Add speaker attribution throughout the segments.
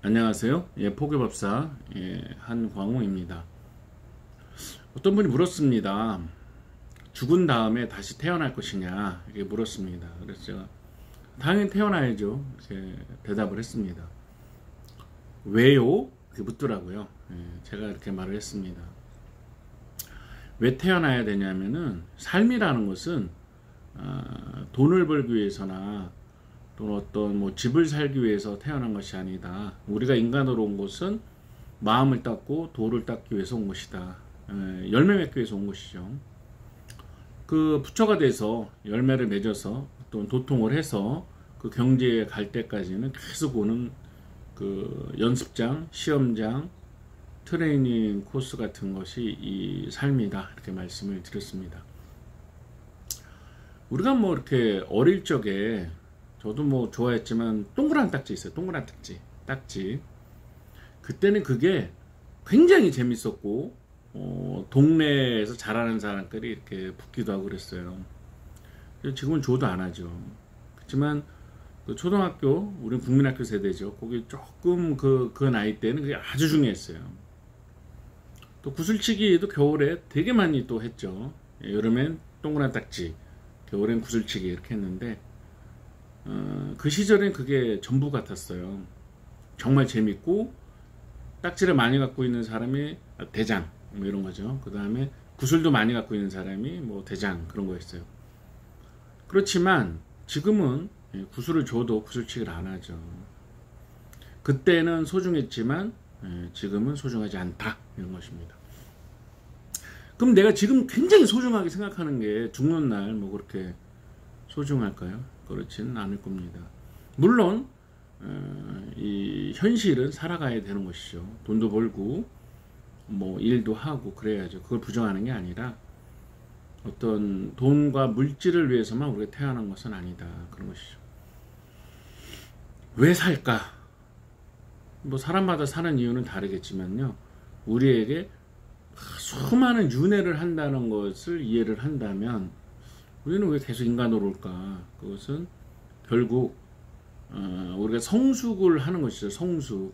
Speaker 1: 안녕하세요. 포교법사 한광호입니다. 어떤 분이 물었습니다. 죽은 다음에 다시 태어날 것이냐 이렇게 물었습니다. 그래서 제가 당연히 태어나야죠. 이렇게 대답을 했습니다. 왜요? 이렇게 묻더라고요. 제가 이렇게 말을 했습니다. 왜 태어나야 되냐면은 삶이라는 것은 돈을 벌기 위해서나 또는 어떤 뭐 집을 살기 위해서 태어난 것이 아니다. 우리가 인간으로 온 것은 마음을 닦고 도를 닦기 위해서 온 것이다. 열매 맺기 위해서 온 것이죠. 그 부처가 돼서 열매를 맺어서 또 도통을 해서 그 경지에 갈 때까지는 계속 오는 그 연습장, 시험장, 트레이닝 코스 같은 것이 이 삶이다. 이렇게 말씀을 드렸습니다. 우리가 뭐 이렇게 어릴 적에 저도 뭐 좋아했지만 동그란 딱지 있어요. 동그란 딱지. 그때는 그게 굉장히 재밌었고 동네에서 잘하는 사람들이 이렇게 붙기도 하고 그랬어요. 지금은 줘도 안 하죠. 그렇지만 그 초등학교, 우리 국민학교 세대죠. 거기 조금 그 나이 때는 그게 아주 중요했어요. 또 구슬치기도 겨울에 되게 많이 또 했죠. 여름엔 동그란 딱지, 겨울엔 구슬치기 이렇게 했는데 그 시절엔 그게 전부 같았어요. 정말 재밌고 딱지를 많이 갖고 있는 사람이 대장 뭐 이런 거죠. 그 다음에 구슬도 많이 갖고 있는 사람이 뭐 대장 그런 거였어요. 그렇지만 지금은 구슬을 줘도 구슬치기를 안 하죠. 그때는 소중했지만 지금은 소중하지 않다 이런 것입니다. 그럼 내가 지금 굉장히 소중하게 생각하는 게 죽는 날 뭐 그렇게 소중할까요? 그렇지는 않을 겁니다. 물론 이 현실은 살아가야 되는 것이죠. 돈도 벌고 뭐 일도 하고 그래야죠. 그걸 부정하는 게 아니라 어떤 돈과 물질을 위해서만 우리가 태어난 것은 아니다. 그런 것이죠. 왜 살까? 뭐 사람마다 사는 이유는 다르겠지만요. 우리에게 수많은 윤회를 한다는 것을 이해를 한다면 우리는 왜 계속 인간으로 올까? 그것은 결국 우리가 성숙을 하는 것이죠. 성숙.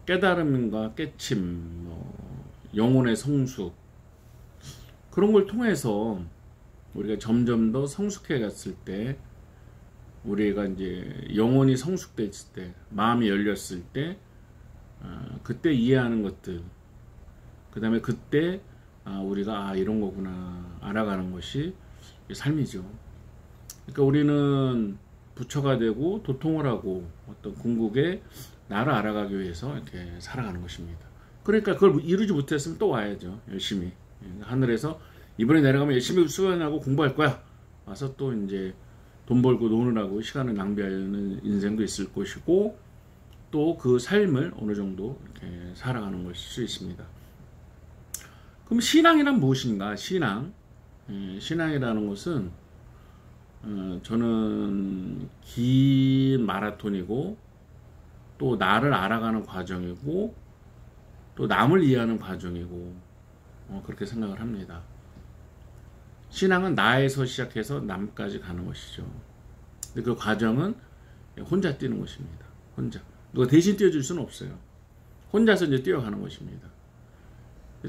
Speaker 1: 깨달음과 깨침, 영혼의 성숙. 그런 걸 통해서 우리가 점점 더 성숙해 갔을 때 우리가 이제 영혼이 성숙됐을 때, 마음이 열렸을 때 그때 이해하는 것들, 그 다음에 그때 우리가 이런 거구나 알아가는 것이 삶이죠. 그러니까 우리는 부처가 되고 도통을 하고 어떤 궁극의 나를 알아가기 위해서 이렇게 살아가는 것입니다. 그러니까 그걸 이루지 못했으면 또 와야죠. 열심히 하늘에서 이번에 내려가면 열심히 수련하고 공부할 거야. 와서 또 이제 돈 벌고 노느라고 시간을 낭비하는 인생도 있을 것이고 또 그 삶을 어느 정도 이렇게 살아가는 것일 수 있습니다. 그럼 신앙이란 무엇인가? 신앙이라는 것은 저는 긴 마라톤이고 또 나를 알아가는 과정이고 또 남을 이해하는 과정이고 그렇게 생각을 합니다. 신앙은 나에서 시작해서 남까지 가는 것이죠. 근데 그 과정은 혼자 뛰는 것입니다. 혼자. 누가 대신 뛰어줄 수는 없어요. 혼자서 이제 뛰어가는 것입니다.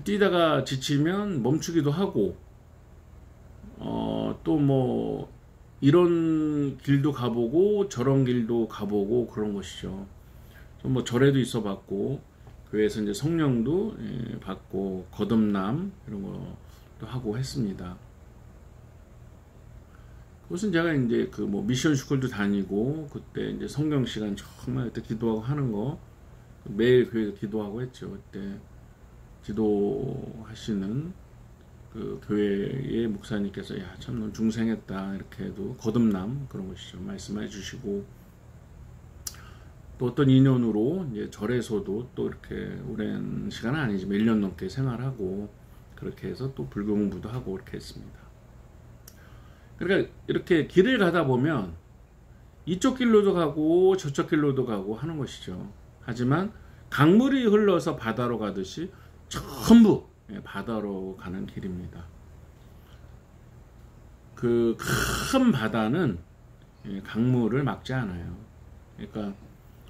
Speaker 1: 뛰다가 지치면 멈추기도 하고 또 뭐 이런 길도 가보고 저런 길도 가보고 그런 것이죠. 뭐 절에도 있어봤고 교회에서 이제 성령도 받고 거듭남 이런 것도 하고 했습니다. 그것은 제가 이제 그 뭐 미션 스쿨도 다니고 그때 이제 성경 시간 정말 그때 기도하고 하는 거 매일 교회에서 기도하고 했죠. 그때 기도하시는 그 교회의 목사님께서 참 넌 중생했다 이렇게 해도 거듭남 그런 것이죠. 말씀해 주시고 또 어떤 인연으로 이제 절에서도 또 이렇게 오랜 시간은 아니지 몇 년 넘게 생활하고 그렇게 해서 또 불교 공부도 하고 이렇게 했습니다. 그러니까 이렇게 길을 가다 보면 이쪽 길로도 가고 저쪽 길로도 가고 하는 것이죠. 하지만 강물이 흘러서 바다로 가듯이 전부 바다로 가는 길입니다. 그 큰 바다는 강물을 막지 않아요. 그러니까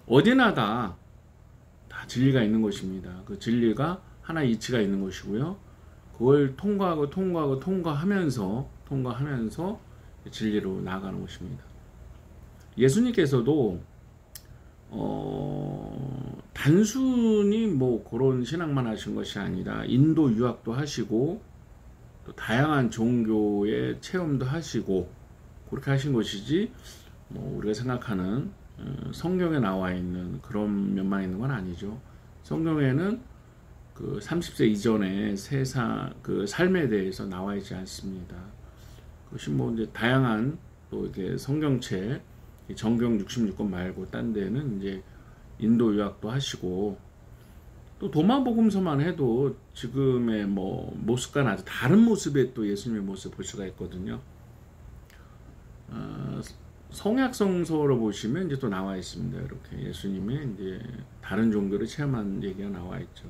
Speaker 1: 어디나 다 진리가 있는 것입니다. 그 진리가 하나의 이치가 있는 것이고요. 그걸 통과하면서 진리로 나아가는 것입니다. 예수님께서도 단순히 뭐 그런 신앙만 하신 것이 아니라 인도 유학도 하시고 또 다양한 종교의 체험도 하시고 그렇게 하신 것이지 뭐 우리가 생각하는 성경에 나와 있는 그런 면만 있는 건 아니죠. 성경에는 그 30세 이전의 세상 그 삶에 대해서 나와 있지 않습니다. 그것이 뭐 이제 다양한 또 이렇게 성경책 정경 66권 말고 딴 데는 이제 인도 유학도 하시고 또 도마복음서만 해도 지금의 뭐 모습과는 아주 다른 모습의 또 예수님의 모습을 볼 수가 있거든요. 성약성서로 보시면 이제 또 나와 있습니다. 이렇게 예수님의 이제 다른 종교를 체험한 얘기가 나와 있죠.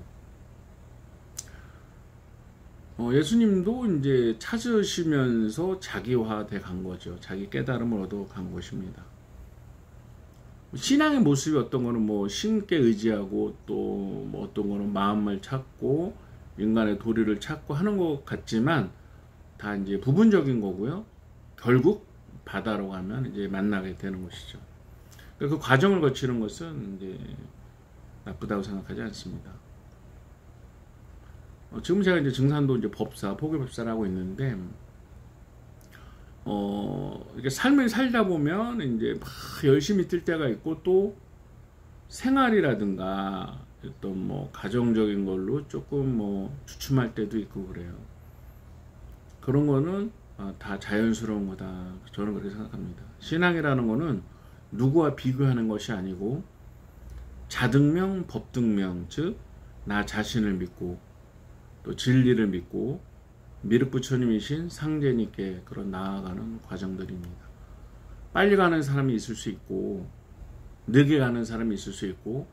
Speaker 1: 예수님도 이제 찾으시면서 자기화돼 간 거죠. 자기 깨달음을 얻어 간 것입니다. 신앙의 모습이 어떤 거는 뭐 신께 의지하고 또 뭐 어떤 거는 마음을 찾고 인간의 도리를 찾고 하는 것 같지만 다 이제 부분적인 거고요. 결국 바다로 가면 이제 만나게 되는 것이죠. 그 과정을 거치는 것은 이제 나쁘다고 생각하지 않습니다. 지금 제가 이제 증산도 이제 법사, 포교법사를 하고 있는데, 이렇게 삶을 살다 보면 이제 막 열심히 뛸 때가 있고 또 생활이라든가 어떤 뭐 가정적인 걸로 조금 뭐 주춤할 때도 있고 그래요. 그런 거는 다 자연스러운 거다. 저는 그렇게 생각합니다. 신앙이라는 거는 누구와 비교하는 것이 아니고 자등명, 법등명, 즉 나 자신을 믿고 또 진리를 믿고 미륵 부처님이신 상제님께 그런 나아가는 과정들입니다. 빨리 가는 사람이 있을 수 있고 늦게 가는 사람이 있을 수 있고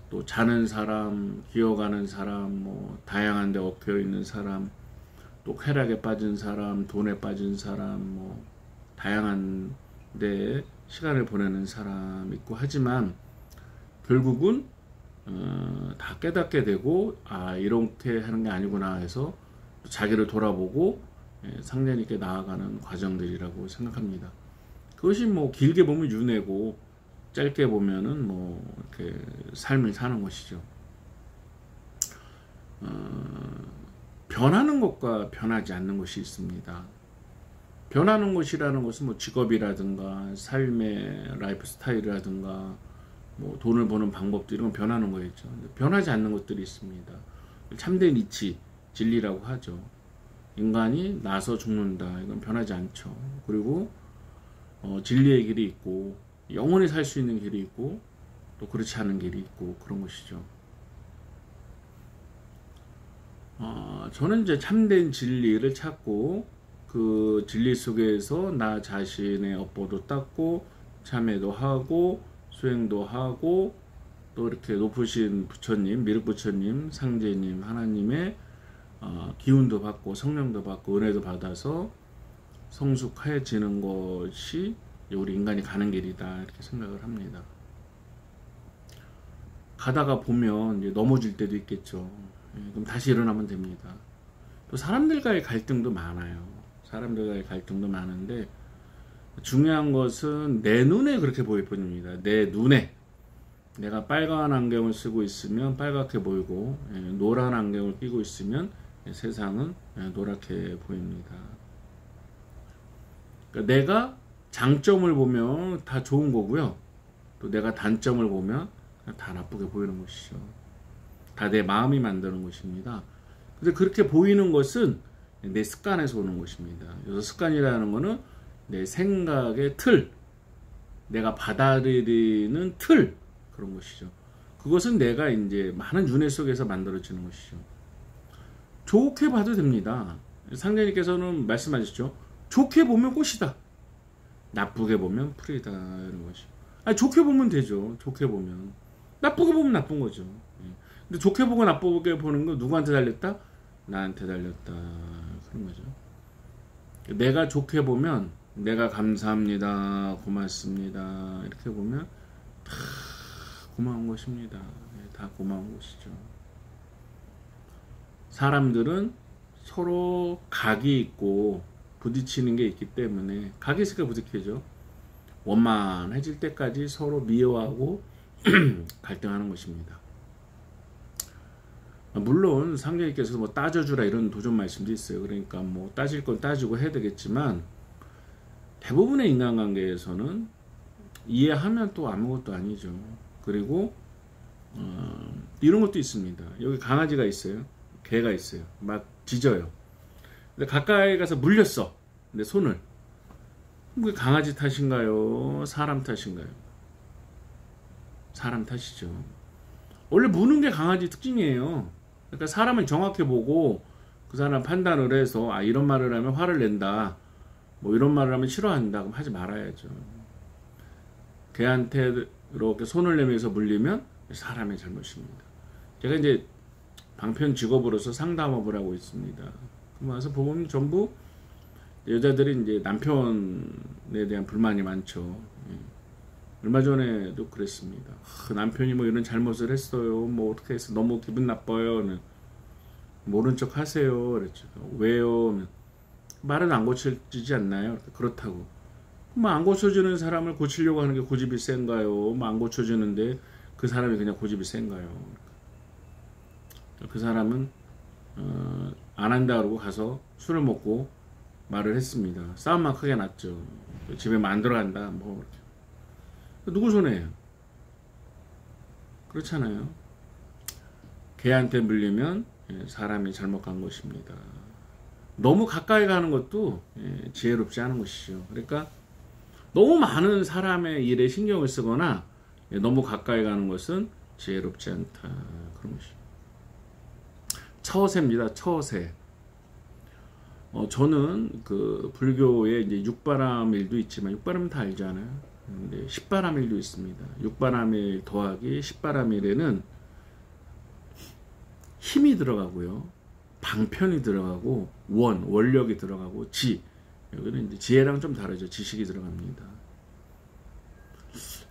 Speaker 1: 또 자는 사람, 기어가는 사람, 뭐 다양한 데 얽혀 있는 사람, 또 쾌락에 빠진 사람, 돈에 빠진 사람, 뭐 다양한 데 시간을 보내는 사람 있고 하지만 결국은 다 깨닫게 되고 이렇게 하는 게 아니구나 해서 자기를 돌아보고 상제님께 나아가는 과정들이라고 생각합니다. 그것이 뭐 길게 보면 윤회고 짧게 보면은 뭐 이렇게 삶을 사는 것이죠. 변하는 것과 변하지 않는 것이 있습니다. 변하는 것이라는 것은 뭐 직업이라든가 삶의 라이프 스타일이라든가 뭐 돈을 버는 방법도 이런 건 변하는 거겠죠. 변하지 않는 것들이 있습니다. 참된 이치, 진리라고 하죠. 인간이 나서 죽는다. 이건 변하지 않죠. 그리고 진리의 길이 있고 영원히 살 수 있는 길이 있고 또 그렇지 않은 길이 있고 그런 것이죠. 저는 이제 참된 진리를 찾고 그 진리 속에서 나 자신의 업보도 닦고 참회도 하고 수행도 하고 또 이렇게 높으신 부처님, 미륵 부처님, 상제님, 하나님의 기운도 받고 성령도 받고 은혜도 받아서 성숙해지는 것이 우리 인간이 가는 길이다 이렇게 생각을 합니다. 가다가 보면 이제 넘어질 때도 있겠죠. 그럼 다시 일어나면 됩니다. 또 사람들과의 갈등도 많아요. 사람들과의 갈등도 많은데 중요한 것은 내 눈에 그렇게 보일 뿐입니다. 내 눈에 내가 빨간 안경을 쓰고 있으면 빨갛게 보이고 노란 안경을 끼고 있으면 세상은 노랗게 보입니다. 그러니까 내가 장점을 보면 다 좋은 거고요. 또 내가 단점을 보면 다 나쁘게 보이는 것이죠. 다 내 마음이 만드는 것입니다. 근데 그렇게 보이는 것은 내 습관에서 오는 것입니다. 그래서 습관이라는 것은 내 생각의 틀, 내가 받아들이는 틀, 그런 것이죠. 그것은 내가 이제 많은 윤회 속에서 만들어지는 것이죠. 좋게 봐도 됩니다. 상제님께서는 말씀하셨죠. 좋게 보면 꽃이다. 나쁘게 보면 풀이다. 이런 것이. 좋게 보면 되죠. 좋게 보면. 나쁘게 보면 나쁜 거죠. 근데 좋게 보고 나쁘게 보는 거 누구한테 달렸다? 나한테 달렸다. 그런 거죠. 내가 좋게 보면 내가 감사합니다. 고맙습니다. 이렇게 보면 다 고마운 것입니다. 다 고마운 것이죠. 사람들은 서로 각이 있고 부딪히는 게 있기 때문에, 각이 있으니까 부딪히죠. 원만해질 때까지 서로 미워하고 갈등하는 것입니다. 물론 상계님께서 뭐 따져주라 이런 도전 말씀도 있어요. 그러니까 뭐 따질 건 따지고 해야 되겠지만, 대부분의 인간관계에서는 이해하면 또 아무것도 아니죠. 그리고 이런 것도 있습니다. 여기 강아지가 있어요. 개가 있어요. 막 짖어요. 근데 가까이 가서 물렸어. 근데 손을. 그게 강아지 탓인가요? 사람 탓인가요? 사람 탓이죠. 원래 무는 게 강아지 특징이에요. 그러니까 사람을 정확히 보고 그 사람 판단을 해서, 아, 이런 말을 하면 화를 낸다, 뭐 이런 말을 하면 싫어한다, 그럼 하지 말아야죠. 개한테 이렇게 손을 내밀어서 물리면 사람의 잘못입니다. 제가 이제 방편 직업으로서 상담업을 하고 있습니다. 그럼 와서 보면 전부 여자들이 이제 남편에 대한 불만이 많죠. 얼마 전에도 그랬습니다. 남편이 뭐 이런 잘못을 했어요. 뭐 어떻게 해서 너무 기분 나빠요. 모른 척 하세요. 그랬죠. 왜요? 말은 안 고쳐지지 않나요? 그렇다고. 뭐 안 고쳐주는 사람을 고치려고 하는 게 고집이 센가요? 뭐 안 고쳐주는데 그 사람이 그냥 고집이 센가요? 그 사람은 안 한다 그러고 가서 술을 먹고 말을 했습니다. 싸움만 크게 났죠. 집에 안 들어간다. 뭐 누구 손해예요? 그렇잖아요. 개한테 물리면 사람이 잘못 간 것입니다. 너무 가까이 가는 것도 지혜롭지 않은 것이죠. 그러니까 너무 많은 사람의 일에 신경을 쓰거나 너무 가까이 가는 것은 지혜롭지 않다. 그런 것이죠. 처세입니다. 처세. 저는 그 불교에 이제 육바람일도 있지만, 육바람은 다 알잖아요. 근데 십바람일도 있습니다. 육바람일 더하기 십바람일에는 힘이 들어가고요, 방편이 들어가고, 원력이 들어가고, 여기는 이제 지혜랑 좀 다르죠. 지식이 들어갑니다.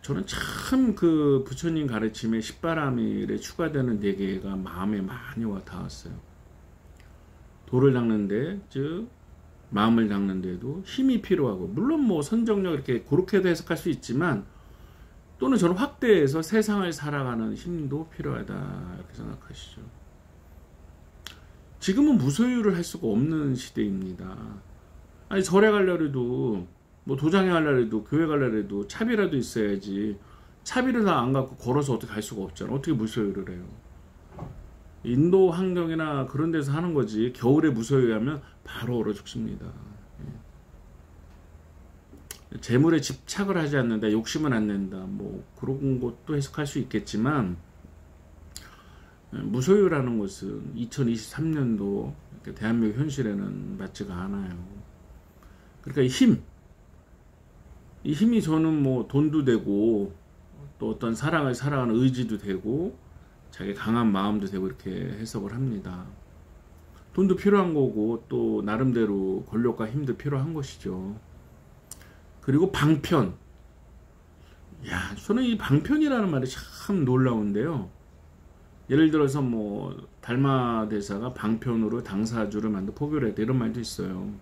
Speaker 1: 저는 참 그 부처님 가르침에 십바람일에 추가되는 4개가 마음에 많이 와 닿았어요. 돌을 닦는데, 즉 마음을 닦는데도 힘이 필요하고, 물론 뭐 선정력 이렇게 그렇게도 해석할 수 있지만, 또는 저는 확대해서 세상을 살아가는 힘도 필요하다 이렇게 생각하시죠. 지금은 무소유를 할 수가 없는 시대입니다. 아니, 절에 가려도, 뭐 도장에 가려도, 교회 가려도 차비라도 있어야지. 차비를 다 안 갖고 걸어서 어떻게 갈 수가 없잖아. 어떻게 무소유를 해요? 인도 환경이나 그런 데서 하는 거지. 겨울에 무소유하면 바로 얼어 죽습니다. 재물에 집착을 하지 않는다, 욕심은 안 낸다, 뭐 그런 것도 해석할 수 있겠지만, 무소유라는 것은 2023년도 대한민국 현실에는 맞지가 않아요. 그러니까 이 힘이 저는 뭐 돈도 되고, 또 어떤 사랑을 사랑하는 의지도 되고, 자기 강한 마음도 되고, 이렇게 해석을 합니다. 돈도 필요한 거고, 또 나름대로 권력과 힘도 필요한 것이죠. 그리고 방편. 저는 이 방편이라는 말이 참 놀라운데요. 예를 들어서 뭐 달마 대사가 방편으로 당사주를 만든 포교를 했다, 이런 말도 있어요.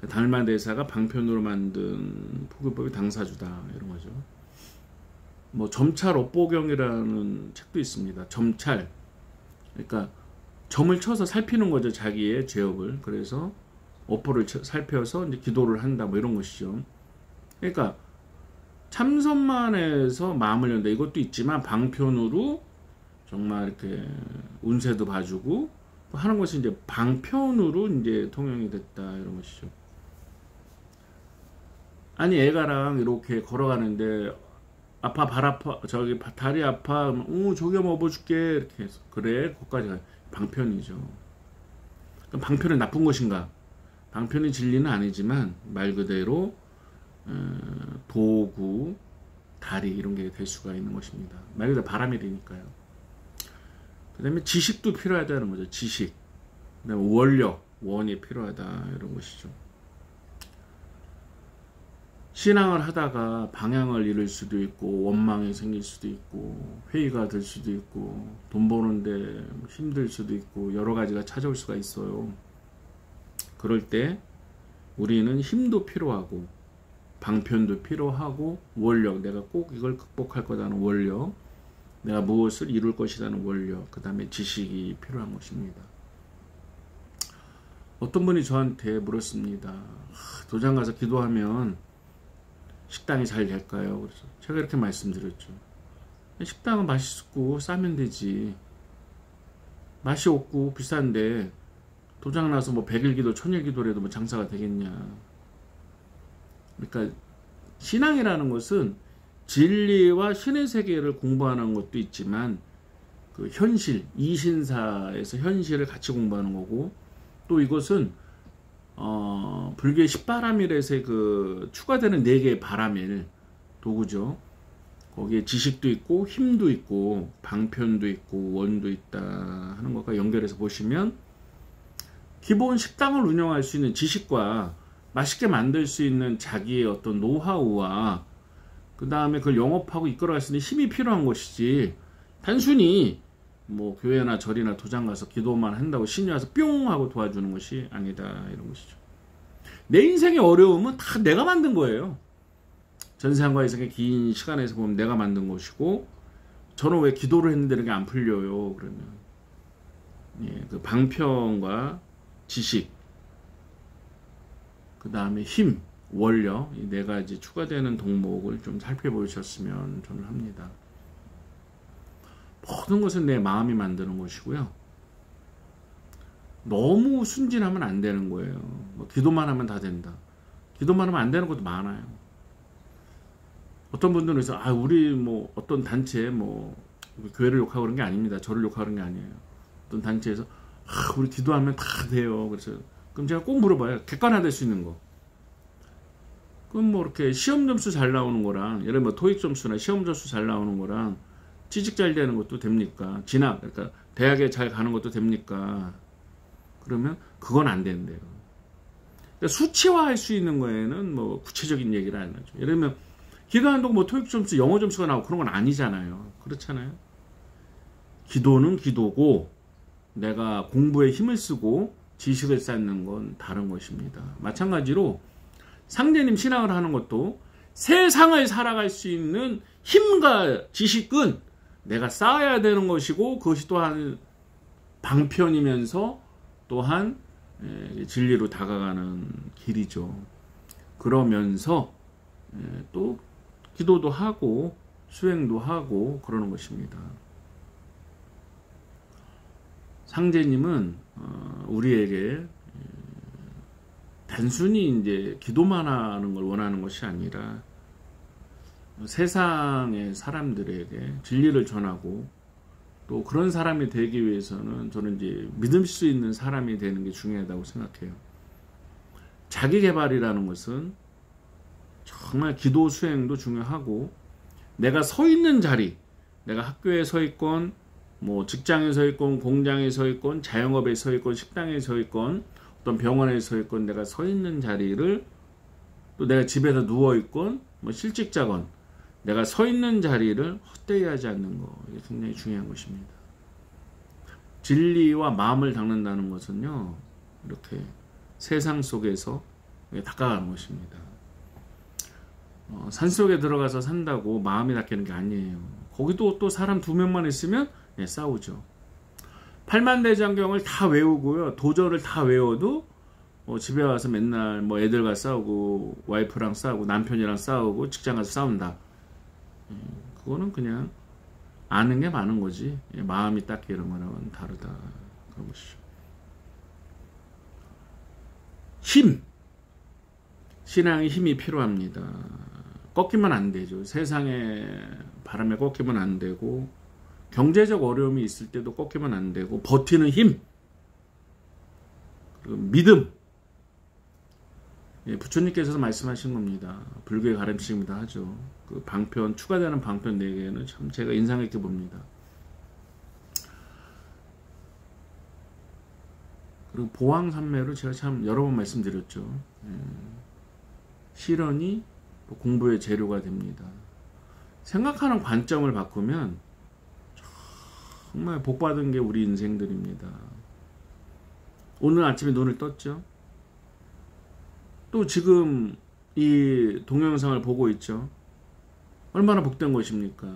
Speaker 1: 달마 대사가 방편으로 만든 포교법이 당사주다, 이런 거죠. 뭐 점찰 업보경이라는 책도 있습니다. 점찰. 그러니까 점을 쳐서 살피는 거죠, 자기의 죄업을. 그래서 업보를 살펴서 이제 기도를 한다, 뭐 이런 것이죠. 그러니까 참선만 해서 마음을 연다, 이것도 있지만 방편으로 정말 이렇게 운세도 봐주고 하는 것이 이제 방편으로 이제 통용이 됐다, 이런 것이죠. 아니, 애가랑 이렇게 걸어가는데 아파, 발 아파, 저기 다리 아파, 저기 한번 업어줄게, 이렇게 해서 그래, 거기까지 가요. 방편이죠. 그럼 방편은 나쁜 것인가? 방편이 진리는 아니지만 말 그대로 도구, 다리, 이런 게 될 수가 있는 것입니다. 말 그대로 바람일이니까요. 그 다음에 지식도 필요하다는 거죠. 지식. 그 다음에 원력, 원이 필요하다, 이런 것이죠. 신앙을 하다가 방향을 잃을 수도 있고 원망이 생길 수도 있고 회의가 들 수도 있고 돈 버는데 힘들 수도 있고 여러 가지가 찾아올 수가 있어요. 그럴 때 우리는 힘도 필요하고 방편도 필요하고 원력, 내가 꼭 이걸 극복할 거다는 원력, 내가 무엇을 이룰 것이라는 원력, 그 다음에 지식이 필요한 것입니다. 어떤 분이 저한테 물었습니다. 도장 가서 기도하면 식당이 잘 될까요? 그래서 제가 이렇게 말씀드렸죠. 식당은 맛있고 싸면 되지. 맛이 없고 비싼데 도장 나서 뭐 100일 기도, 1000일 기도라도 뭐 장사가 되겠냐. 그러니까 신앙이라는 것은 진리와 신의 세계를 공부하는 것도 있지만 그 현실, 이신사에서 현실을 같이 공부하는 거고, 또 이것은 불교의 10바람일에서 그 추가되는 4개의 바람일 도구죠. 거기에 지식도 있고 힘도 있고 방편도 있고 원도 있다 하는 것과 연결해서 보시면 기본 식당을 운영할 수 있는 지식과 맛있게 만들 수 있는 자기의 어떤 노하우와 그 다음에 그걸 영업하고 이끌어갈 수 있는 힘이 필요한 것이지, 단순히 뭐 교회나 절이나 도장 가서 기도만 한다고 신이 와서 뿅 하고 도와주는 것이 아니다, 이런 것이죠. 내 인생의 어려움은 다 내가 만든 거예요. 전세상과 이생의 긴 시간에서 보면 내가 만든 것이고, 저는 왜 기도를 했는데 이렇게 안 풀려요? 그러면 그 방편과 지식, 그 다음에 힘, 원력, 이 4가지 추가되는 덕목을 좀 살펴보셨으면 저는 합니다. 모든 것은 내 마음이 만드는 것이고요. 너무 순진하면 안 되는 거예요. 뭐 기도만 하면 다 된다. 기도만 하면 안 되는 것도 많아요. 어떤 분들은 그래서 우리 뭐 어떤 단체 뭐 교회를 욕하고 그런 게 아닙니다. 저를 욕하고 그런 게 아니에요. 어떤 단체에서 우리 기도하면 다 돼요. 그래서 그럼 제가 꼭 물어봐요. 객관화될 수 있는 거. 그럼 뭐 이렇게 시험 점수 잘 나오는 거랑, 예를 들면 토익 점수나 시험 점수 잘 나오는 거랑 취직 잘 되는 것도 됩니까? 진학, 그러니까 대학에 잘 가는 것도 됩니까? 그러면 그건 안 된대요. 그러니까 수치화할 수 있는 거에는 뭐 구체적인 얘기를 안 하죠. 예를 들면 기도한다고 뭐 토익 점수, 영어 점수가 나오고 그런 건 아니잖아요. 그렇잖아요. 기도는 기도고 내가 공부에 힘을 쓰고 지식을 쌓는 건 다른 것입니다. 마찬가지로 상제님 신앙을 하는 것도 세상을 살아갈 수 있는 힘과 지식은 내가 쌓아야 되는 것이고, 그것이 또한 방편이면서 또한 진리로 다가가는 길이죠. 그러면서 또 기도도 하고 수행도 하고 그러는 것입니다. 상제님은 우리에게 단순히 이제 기도만 하는 걸 원하는 것이 아니라 세상의 사람들에게 진리를 전하고, 또 그런 사람이 되기 위해서는 저는 이제 믿을 수 있는 사람이 되는 게 중요하다고 생각해요. 자기 개발이라는 것은 정말 기도 수행도 중요하고, 내가 서 있는 자리, 내가 학교에 서 있건 뭐 직장에 서 있건 공장에 서 있건 자영업에 서 있건 식당에 서 있건 어떤 병원에 서 있건, 내가 서 있는 자리를, 또 내가 집에서 누워 있건 뭐 실직자건 내가 서 있는 자리를 헛되이 하지 않는 거, 이게 굉장히 중요한 것입니다. 진리와 마음을 닦는다는 것은요, 이렇게 세상 속에서 닦아가는 것입니다. 산속에 들어가서 산다고 마음이 닦이는 게 아니에요. 거기도 또 사람 2명만 있으면 싸우죠. 팔만대장경을 다 외우고요, 도저를 다 외워도 집에 와서 맨날 뭐 애들과 싸우고 와이프랑 싸우고 남편이랑 싸우고 직장 가서 싸운다. 그거는 그냥 아는 게 많은 거지, 마음이 닦이는 거랑은 다르다, 그런 것이죠. 힘, 신앙의 힘이 필요합니다. 꺾이면 안 되죠. 세상의 바람에 꺾이면 안 되고, 경제적 어려움이 있을 때도 꺾이면 안 되고, 버티는 힘, 그리고 믿음. 부처님께서 말씀하신 겁니다. 불교의 가르침이다 하죠. 그 방편, 추가되는 방편 4개는 참 제가 인상 깊게 봅니다. 그리고 보왕산매를 제가 참 여러 번 말씀드렸죠. 실언이 또 공부의 재료가 됩니다. 생각하는 관점을 바꾸면 정말 복받은 게 우리 인생들입니다. 오늘 아침에 눈을 떴죠. 또 지금 이 동영상을 보고 있죠. 얼마나 복된 것입니까?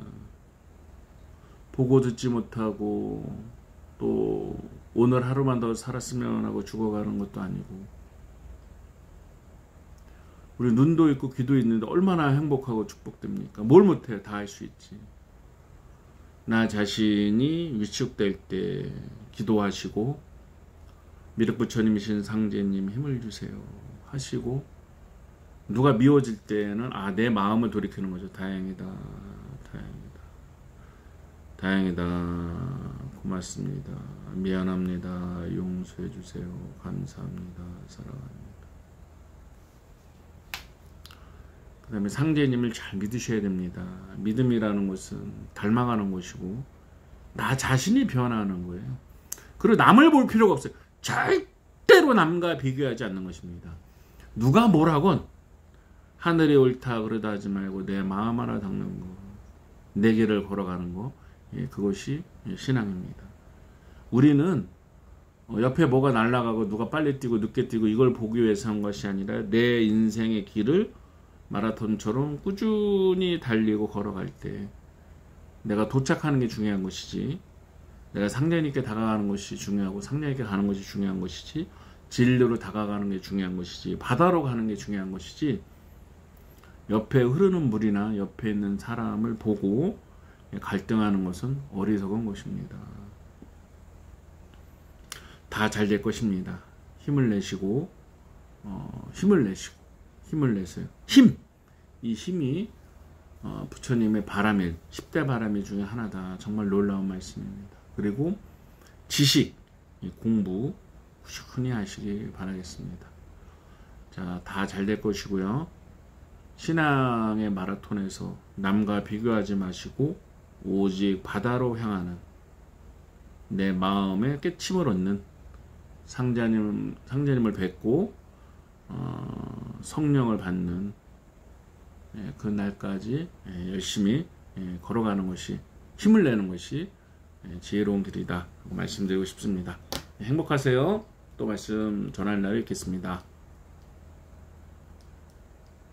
Speaker 1: 보고 듣지 못하고 또 오늘 하루만 더 살았으면 하고 죽어가는 것도 아니고, 우리 눈도 있고 귀도 있는데 얼마나 행복하고 축복됩니까? 뭘 못해요? 다 할 수 있지. 나 자신이 위축될 때 기도하시고 미륵부처님이신 상제님 힘을 주세요 하시고, 누가 미워질 때는 내 마음을 돌이키는 거죠. 다행이다, 다행이다, 다행이다, 고맙습니다, 미안합니다, 용서해 주세요, 감사합니다, 사랑합니다. 그 다음에 상제님을 잘 믿으셔야 됩니다. 믿음이라는 것은 닮아가는 것이고 나 자신이 변화하는 거예요. 그리고 남을 볼 필요가 없어요. 절대로 남과 비교하지 않는 것입니다. 누가 뭐라건 하늘이 옳다 그러다 하지 말고 내 마음 하나 닦는 거, 내 길을 걸어가는 거, 그것이 신앙입니다. 우리는 옆에 뭐가 날아가고 누가 빨리 뛰고 늦게 뛰고 이걸 보기 위해서 한 것이 아니라 내 인생의 길을 마라톤처럼 꾸준히 달리고 걸어갈 때 내가 도착하는 게 중요한 것이지, 내가 상대님께 다가가는 것이 중요하고 상대에게 가는 것이 중요한 것이지, 진리로 다가가는 게 중요한 것이지, 바다로 가는 게 중요한 것이지, 옆에 흐르는 물이나 옆에 있는 사람을 보고 갈등하는 것은 어리석은 것입니다. 다 잘 될 것입니다. 힘을 내시고 힘을 내세요. 이 힘이 부처님의 바람일, 10대 바람일 중에 하나다. 정말 놀라운 말씀입니다. 그리고 지식, 공부 꾸준히 하시기 바라겠습니다. 자, 다 잘 될 것이고요. 신앙의 마라톤에서 남과 비교하지 마시고 오직 바다로 향하는, 내 마음에 깨침을 얻는 상제님을 뵙고 성령을 받는 그 날까지 열심히 걸어가는 것이, 힘을 내는 것이 지혜로운 길이다 말씀드리고 싶습니다. 행복하세요. 또 말씀 전할 날에 뵙겠습니다.